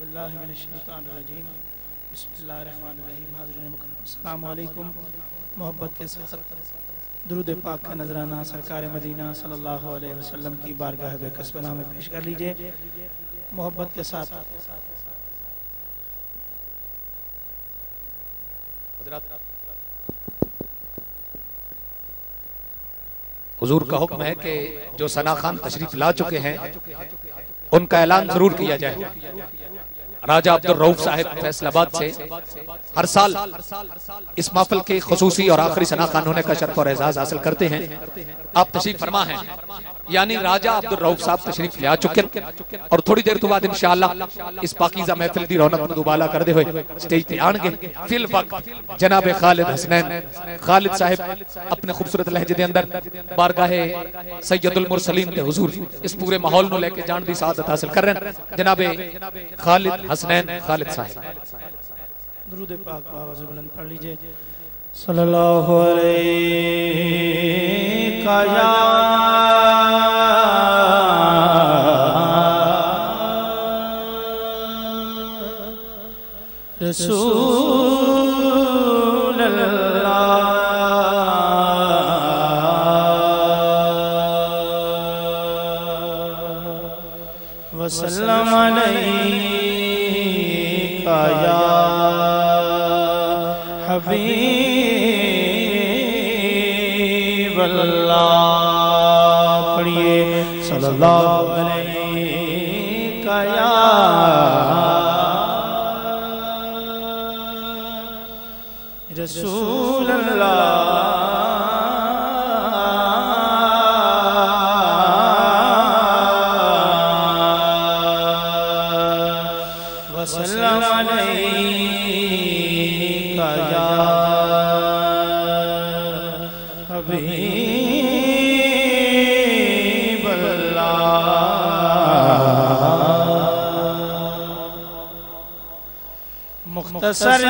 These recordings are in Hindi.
औज़ुबिल्लाहिमिनश्शैतानिर्रजीम बिस्मिल्लाहिर्रहमानिर्रहीम। हाज़रीन मुकर्रम, अस्सलामु अलैकुम। मोहब्बत के साथ दुरूद पाक का नजराना सरकार मदीना सल्लल्लाहु अलैहि वसल्लम की बारगाह बेकस्बना में पेश कर लीजिए। मोहब्बत के साथ हुजूर का हुक्म है कि जो सना खान तशरीफ ला चुके हैं उनका ऐलान जरूर किया जाए। राजा अब्दुल रऊफ साहिब फैसलाबाद से हर साल इस महफिल के खुसूसी और आखिरी सना खान होने का शर्फ और एजाज हासिल करते हैं। आप तशरीफ फरमा हैं, यानी राजा अब्दुल रऊफ साहब तशरीफ ले आ चुके और थोड़ी देर तो बाद इंशाअल्लाह इस पाकीज़ा महफिल दी रौनक में दुबाला करते हुए स्टेज पे आएंगे। फिल वक्त जनाब खालिद हसनैन खालिद साहिब अपने खूबसूरत लहजे के अंदर बारगाहे सैयदुल मुरसलीन के हुजूर इस पूरे माहौल को लेके जान दी सादत हासिल कर रहे हैं। जनाब खालिद हसनैन खालिद साहिब दुरूद पाक आवाज़ बुलंद पढ़ लीजिए। सल्लल्लाहु अलैहि या रसूल अल्लाह वसल्लम अलैका या हबीब अल्लाह। पढ़िए सल्लल्लाहु अलैका या रसूल अल्लाह वसल्लम अलैका या हबीब अल्लाह। मुख्तसर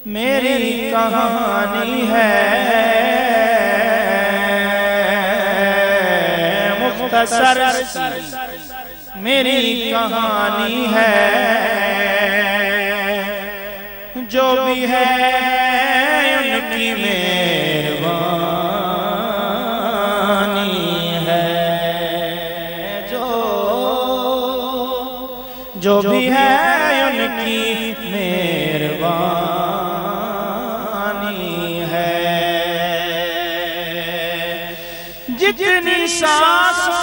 मेरी कहानी है, मुख्तसर मेरी कहानी है। जो भी है उनकी मेहरबानी है। जो भी है उनकी मेहरबानी है। जितनी सांसों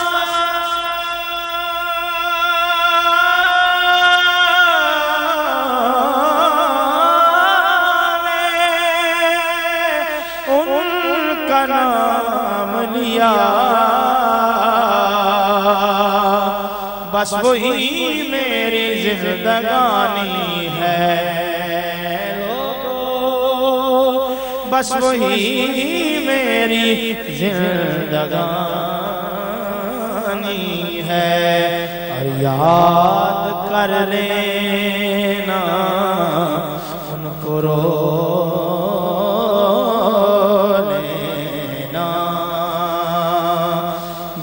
उनका नाम लिया, बस वही मेरी जिंदगानी है। बस वही मेरी जिंदगानी है। और याद कर लेना उनको रो लेना,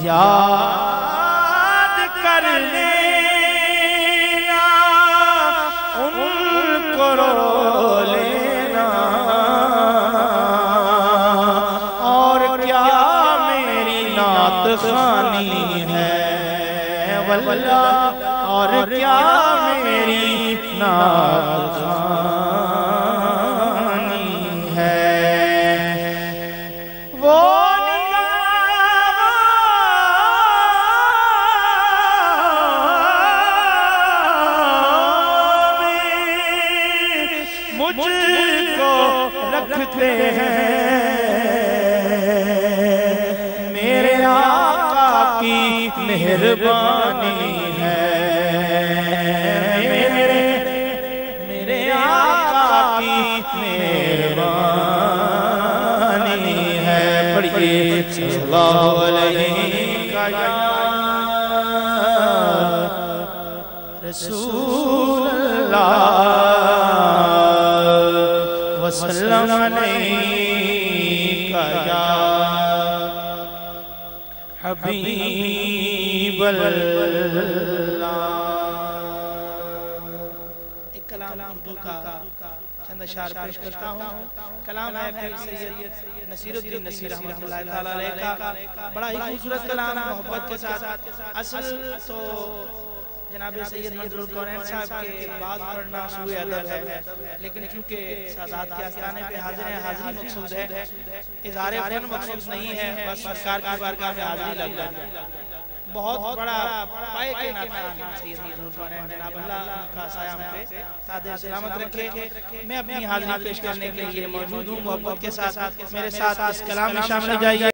याद कर लेना उनको रो लेना। और क्या मेरी नात खानी है वल्ला, और क्या मेरी नात खानी है। वो मुझको रखते हैं, मेरे आका की मेहरबानी है। मेरे आका की मेहरबानी है। पढ़िए सल्लल्लाहु अलैहि या रसूल अल्लाह वसल्लम अलैका या हबीबल्लाह। एक कलाम उर्दू का चंद अशार पेश करता हूँ। कलाम है पीर सैयद नसीरुद्दीन नसीर रहमतुल्लाह तआला अलैह का। बड़ा ही खूबसूरत कलाम है, मोहब्बत के साथ। असल तो जनाब सैयद मंजूर कौनैन साहब के बाद पढ़ना सूए अदब है, लेकिन चूंकि सादात के आस्थाने पे हाजिर हैं, हाजिरी मकसूद है, इज़हारे फन मकसूद नहीं है। बस सरकार की बारगाह में हाजिरी लग जाए। बहुत बड़ा पाए के नातान सैयद मंजूर कौनैन, जनाब अल्लाह का साया हम पे सादे सलामत रखे। मैं अपनी हाजिरी पेश करने के लिए मौजूद हूँ। मोहब्बत के साथ मेरे साथ इस कलाम में शामिल हो जाइए।